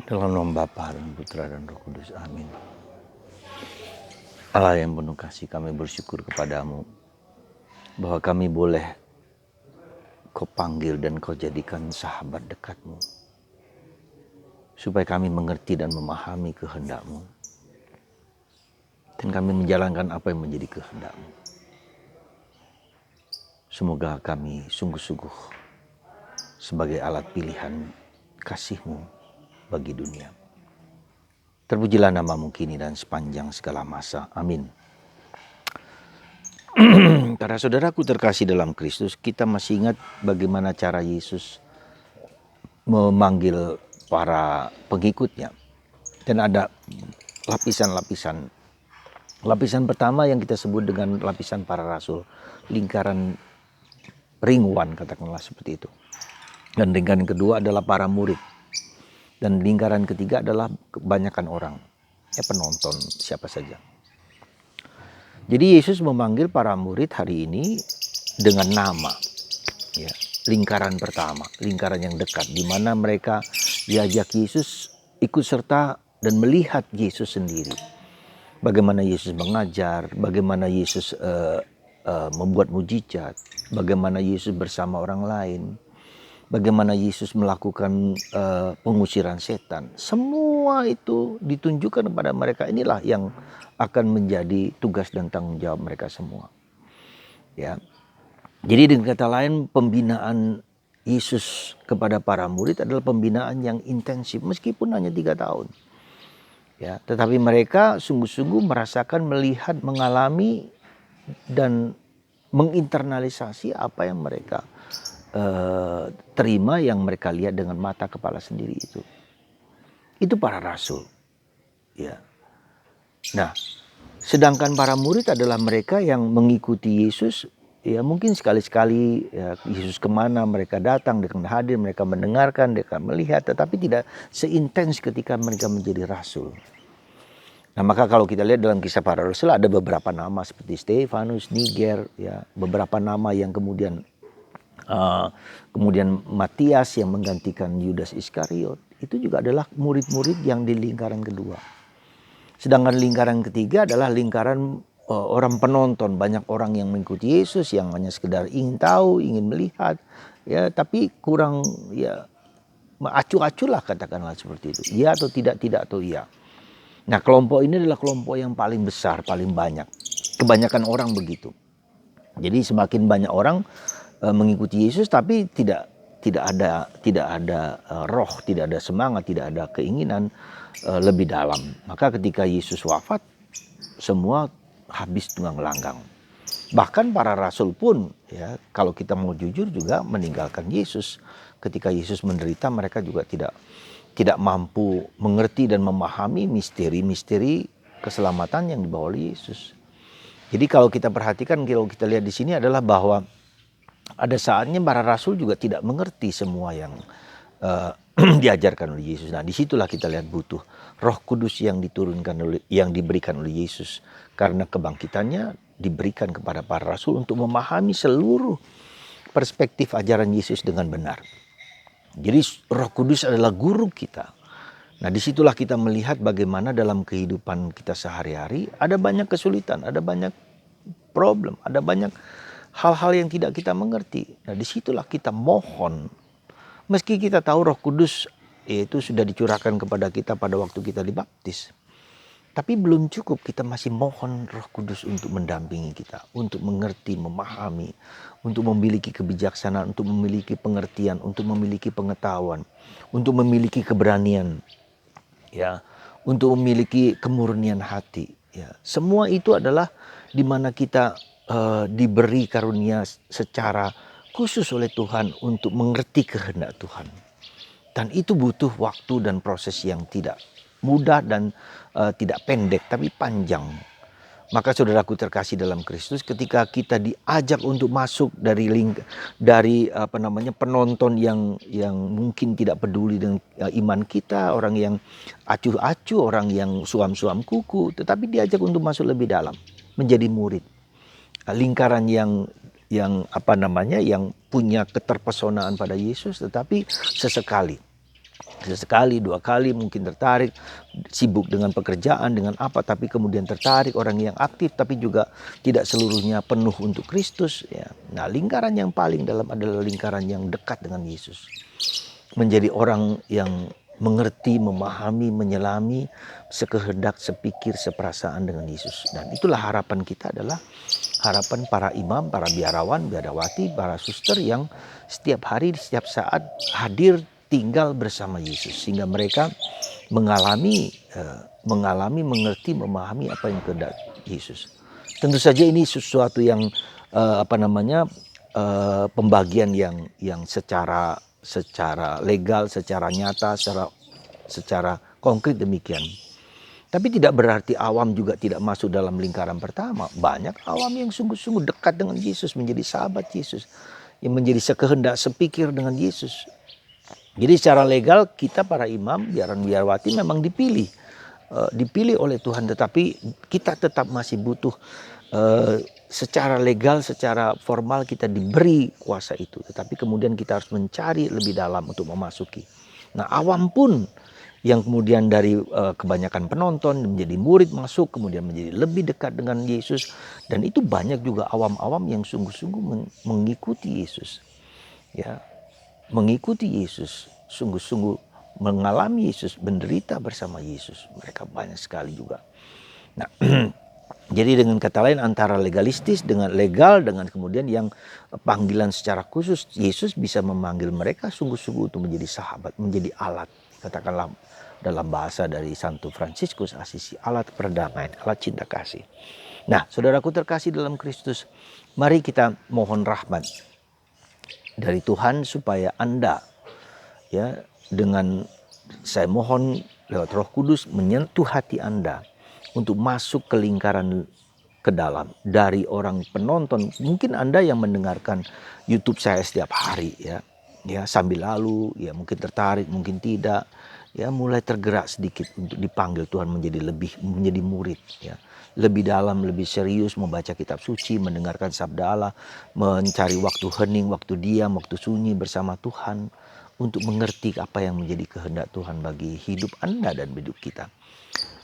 Dalam nama Bapa dan Putra dan Roh Kudus. Amin. Allah yang penuh kasih, kami bersyukur kepadamu bahwa kami boleh Kau panggil dan Kau jadikan sahabat dekatmu, supaya kami mengerti dan memahami kehendak-Mu, dan kami menjalankan apa yang menjadi kehendak-Mu. Semoga kami sungguh-sungguh sebagai alat pilihan kasih-Mu bagi dunia. Terpujilah nama-Mu kini dan sepanjang segala masa. Amin. Para saudaraku terkasih dalam Kristus, kita masih ingat bagaimana cara Yesus memanggil para pengikutnya. Dan ada lapisan-lapisan. Lapisan pertama yang kita sebut dengan lapisan para rasul, lingkaran ring one, katakanlah seperti itu. Dan lingkaran kedua adalah para murid. Dan lingkaran ketiga adalah kebanyakan orang, penonton siapa saja. Jadi Yesus memanggil para murid hari ini dengan nama, ya, lingkaran pertama, lingkaran yang dekat, di mana mereka diajak Yesus ikut serta dan melihat Yesus sendiri. Bagaimana Yesus mengajar, bagaimana Yesus membuat mujizat, bagaimana Yesus bersama orang lain, bagaimana Yesus melakukan pengusiran setan. Semua itu ditunjukkan kepada mereka. Inilah yang akan menjadi tugas dan tanggung jawab mereka semua. Ya. Jadi dengan kata lain, pembinaan Yesus kepada para murid adalah pembinaan yang intensif meskipun hanya 3 tahun. Ya, tetapi mereka sungguh-sungguh merasakan, melihat, mengalami dan menginternalisasi apa yang mereka terima, yang mereka lihat dengan mata kepala sendiri itu. Itu para rasul. Ya. Nah, sedangkan para murid adalah mereka yang mengikuti Yesus. Ya, mungkin sekali-sekali ya, Yesus kemana mereka datang, mereka hadir, mereka mendengarkan, mereka melihat, tetapi tidak seintens ketika mereka menjadi rasul. Nah, maka kalau kita lihat dalam kisah para rasul ada beberapa nama seperti Stefanus, Niger, ya, beberapa nama yang kemudian Matias yang menggantikan Yudas Iskariot, itu juga adalah murid-murid yang di lingkaran kedua. Sedangkan lingkaran ketiga adalah lingkaran orang penonton, banyak orang yang mengikuti Yesus yang hanya sekedar ingin tahu, ingin melihat, ya, tapi kurang, ya, acuh-acuh lah, katakanlah seperti itu. Iya atau tidak, tidak atau iya. Nah, kelompok ini adalah kelompok yang paling besar, paling banyak. Kebanyakan orang begitu. Jadi semakin banyak orang mengikuti Yesus, tapi tidak ada roh, tidak ada semangat, tidak ada keinginan lebih dalam. Maka ketika Yesus wafat, semua habis tunggang langgang. Bahkan para rasul pun, ya, kalau kita mau jujur, juga meninggalkan Yesus. Ketika Yesus menderita, mereka juga tidak mampu mengerti dan memahami misteri-misteri keselamatan yang dibawa oleh Yesus. Jadi kalau kita perhatikan, kalau kita lihat di sini adalah bahwa ada saatnya para rasul juga tidak mengerti semua yang diajarkan oleh Yesus. Nah, disitulah kita lihat butuh Roh Kudus yang diberikan oleh Yesus, karena kebangkitannya diberikan kepada para rasul untuk memahami seluruh perspektif ajaran Yesus dengan benar. Jadi Roh Kudus adalah guru kita. Nah, disitulah kita melihat bagaimana dalam kehidupan kita sehari-hari ada banyak kesulitan, ada banyak problem, ada banyak hal-hal yang tidak kita mengerti. Nah, disitulah kita mohon. Meski kita tahu Roh Kudus itu sudah dicurahkan kepada kita pada waktu kita dibaptis, tapi belum cukup, kita masih mohon Roh Kudus untuk mendampingi kita, untuk mengerti, memahami, untuk memiliki kebijaksanaan, untuk memiliki pengertian, untuk memiliki pengetahuan, untuk memiliki keberanian, ya, untuk memiliki kemurnian hati, ya. Semua itu adalah di mana kita diberi karunia secara khusus oleh Tuhan untuk mengerti kehendak Tuhan. Dan itu butuh waktu dan proses yang tidak mudah dan tidak pendek, tapi panjang. Maka saudaraku terkasih dalam Kristus, ketika kita diajak untuk masuk dari penonton yang mungkin tidak peduli dengan iman kita, orang yang acuh-acuh, orang yang suam-suam kuku, tetapi diajak untuk masuk lebih dalam, menjadi murid. Lingkaran yang punya keterpesonaan pada Yesus, tetapi sesekali Sesekali, 2 kali mungkin tertarik, sibuk dengan pekerjaan, dengan apa, tapi kemudian tertarik, orang yang aktif, tapi juga tidak seluruhnya penuh untuk Kristus. Ya. Nah, lingkaran yang paling dalam adalah lingkaran yang dekat dengan Yesus. Menjadi orang yang mengerti, memahami, menyelami, sekehendak, sepikir, seperasaan dengan Yesus. Dan itulah harapan kita, adalah harapan para imam, para biarawan, biarawati, para suster yang setiap hari, setiap saat hadir tinggal bersama Yesus, sehingga mereka mengalami, mengerti, memahami apa yang kehendak Yesus. Tentu saja ini sesuatu yang pembagian yang secara legal, secara nyata, secara konkret demikian. Tapi tidak berarti awam juga tidak masuk dalam lingkaran pertama. Banyak awam yang sungguh-sungguh dekat dengan Yesus, menjadi sahabat Yesus, yang menjadi sekehendak, sepikir dengan Yesus. Jadi secara legal kita para imam, biarawati memang dipilih oleh Tuhan, tetapi kita tetap masih butuh secara legal, secara formal kita diberi kuasa itu, tetapi kemudian kita harus mencari lebih dalam untuk memasuki. Nah, awam pun yang kemudian dari kebanyakan penonton menjadi murid masuk, kemudian menjadi lebih dekat dengan Yesus, dan itu banyak juga awam-awam yang sungguh-sungguh mengikuti Yesus, ya, mengikuti Yesus, sungguh-sungguh mengalami Yesus, menderita bersama Yesus. Mereka banyak sekali juga. Nah, jadi dengan kata lain, antara legalistis dengan legal, dengan kemudian yang panggilan secara khusus, Yesus bisa memanggil mereka sungguh-sungguh untuk menjadi sahabat, menjadi alat, katakanlah dalam bahasa dari Santo Fransiskus Asisi, alat perdamaian, alat cinta kasih. Nah, saudaraku terkasih dalam Kristus, mari kita mohon rahmat dari Tuhan supaya Anda, ya, dengan saya mohon lewat Roh Kudus menyentuh hati Anda untuk masuk ke lingkaran ke dalam dari orang penonton. Mungkin Anda yang mendengarkan YouTube saya setiap hari, ya sambil lalu, ya mungkin tertarik, mungkin tidak, ya mulai tergerak sedikit untuk dipanggil Tuhan menjadi murid, ya lebih dalam, lebih serius membaca kitab suci, mendengarkan sabda Allah, mencari waktu hening, waktu diam, waktu sunyi bersama Tuhan untuk mengerti apa yang menjadi kehendak Tuhan bagi hidup Anda dan hidup kita.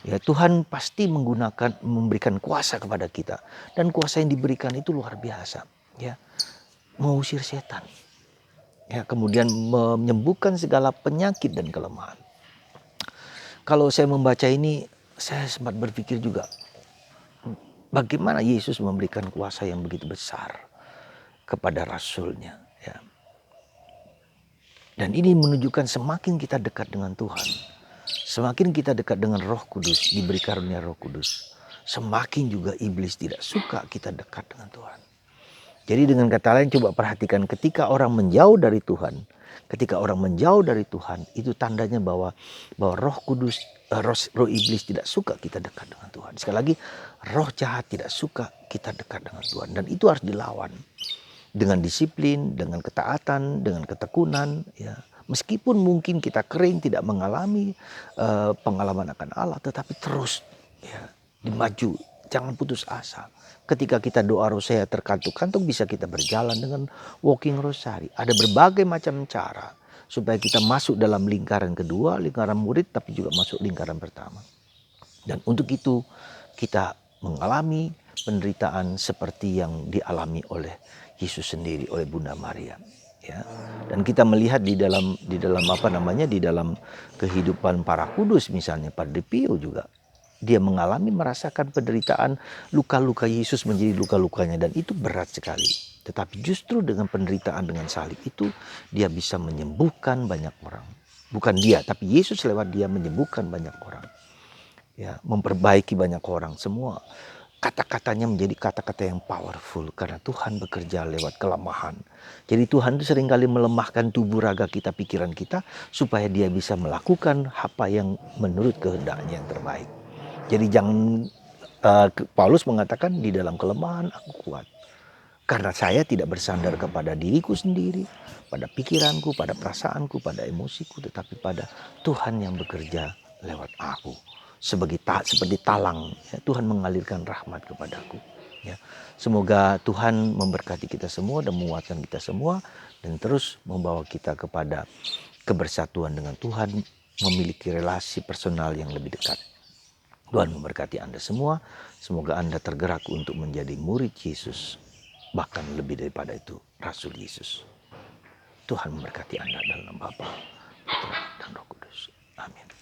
Ya, Tuhan pasti memberikan kuasa kepada kita, dan kuasa yang diberikan itu luar biasa, ya, mengusir setan, ya, kemudian menyembuhkan segala penyakit dan kelemahan. Kalau saya membaca ini, saya sempat berpikir juga, bagaimana Yesus memberikan kuasa yang begitu besar kepada rasulnya, ya. Dan ini menunjukkan semakin kita dekat dengan Tuhan, semakin kita dekat dengan Roh Kudus, diberi karunia Roh Kudus, semakin juga iblis tidak suka kita dekat dengan Tuhan. Jadi dengan kata lain, coba perhatikan, ketika orang menjauh dari Tuhan, itu tandanya bahwa Roh Kudus, roh iblis tidak suka kita dekat dengan Tuhan. Sekali lagi, roh jahat tidak suka kita dekat dengan Tuhan, dan itu harus dilawan dengan disiplin, dengan ketaatan, dengan ketekunan, ya. Meskipun mungkin kita kering, tidak mengalami pengalaman akan Allah, tetapi terus, ya, dimaju, jangan putus asa. Ketika kita doa rosea terkantuk-kantuk, bisa kita berjalan dengan walking rosari. Ada berbagai macam cara supaya kita masuk dalam lingkaran kedua, lingkaran murid, tapi juga masuk lingkaran pertama. Dan untuk itu kita mengalami penderitaan seperti yang dialami oleh Yesus sendiri, oleh Bunda Maria, ya. Dan kita melihat di dalam kehidupan para kudus, misalnya Padre Pio juga, dia merasakan penderitaan, luka-luka Yesus menjadi luka-lukanya, dan itu berat sekali. Tetapi justru dengan penderitaan, dengan salib itu, dia bisa menyembuhkan banyak orang. Bukan dia, tapi Yesus lewat dia menyembuhkan banyak orang, ya, memperbaiki banyak orang. Semua kata-katanya menjadi kata-kata yang powerful karena Tuhan bekerja lewat kelemahan. Jadi Tuhan itu seringkali melemahkan tubuh, raga kita, pikiran kita, supaya dia bisa melakukan apa yang menurut kehendaknya yang terbaik. Jadi jangan, Paulus mengatakan, di dalam kelemahan aku kuat. Karena saya tidak bersandar kepada diriku sendiri, pada pikiranku, pada perasaanku, pada emosiku, tetapi pada Tuhan yang bekerja lewat aku. Seperti talang, ya, Tuhan mengalirkan rahmat kepadaku, ya. Semoga Tuhan memberkati kita semua dan menguatkan kita semua, dan terus membawa kita kepada kebersatuan dengan Tuhan, memiliki relasi personal yang lebih dekat. Tuhan memberkati Anda semua. Semoga Anda tergerak untuk menjadi murid Yesus. Bahkan lebih daripada itu, Rasul Yesus. Tuhan memberkati Anda dalam nama Bapa, Putra, dan Roh Kudus. Amin.